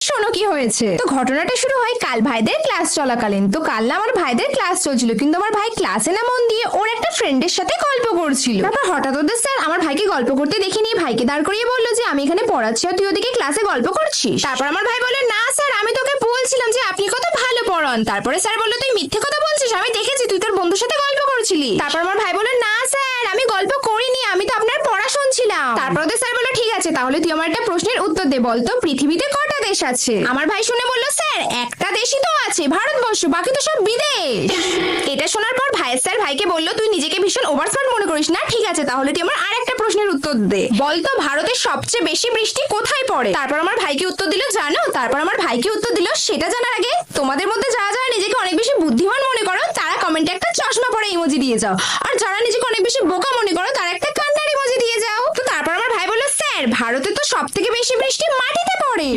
শোনো কি হয়েছে। তো ঘটনাটা শুরু হয় কাল ভাইদের ক্লাস চলাকালীন। তো কাল না আমার ভাইদের ক্লাস চলছিল, কিন্তু আমার ভাই ক্লাসে না মন দিয়ে ওর একটা ফ্রেন্ডের সাথে গল্প করছিল। তারপর হঠাৎ ওদের স্যার আমার ভাইকে গল্প করতে দেখে নিয়ে ভাইকে দাঁড় করিয়ে বললো যে আমি এখানে পড়াচ্ছি আর তুই ওদিকে ক্লাসে গল্প করছিস। তারপর আমার ভাই বললো না স্যার, আমি তোকে বলছিলাম যে আপনি কত ভালো পড়ান। তারপরে স্যার বললো তুই মিথ্যে কথা বলছিস, আমি দেখেছি তুই তোর বন্ধুর সাথে গল্প করছিলি। তারপর আমার ভাই বললো না স্যার, আমি গল্প করিনি, আমি তো আপনার পড়া শুনছিলাম। তারপর ওদের স্যার বললো ঠিক আছে, তাহলে তুই আমার একটা প্রশ্নের উত্তর দে, বলতো পৃথিবীতে কটা দেশ আছে। আমার ভাই শুনে বললো স্যার একটা দেশই তো আছে, ভারতবর্ষ, বাকি তো সব বিদেশ। এটা শোনার পর ভাইয়ের স্যার ভাইকে বললো তুই নিজেকে ভীষণ ওভার স্মার্ট মনে করিস না, ঠিক আছে তাহলে তুই আমার আরেকটা প্রশ্নের উত্তর দে, বলতো ভারতের সবচেয়ে বেশি বৃষ্টি কোথায় পড়ে। তারপর আমার ভাইকে উত্তর দিল জানো। তারপর আমার ভাইকে উত্তর দিল সেটা জানার আগে তোমাদের মধ্যে যারা যারা নিজেকে অনেক বেশি বুদ্ধিমান মনে করো তারা কমেন্টে একটা চশমা পরে ইমোজি দিয়ে যাও, আর যারা নিজেকে অনেক বেশি বোকা মনে করো তারা একটা কান্নার ইমোজি দিয়ে যাও। তো তারপর আমার ভাই বললো স্যার ভারতে তো সব থেকে বেশি বৃষ্টি মাটিতে পড়ে।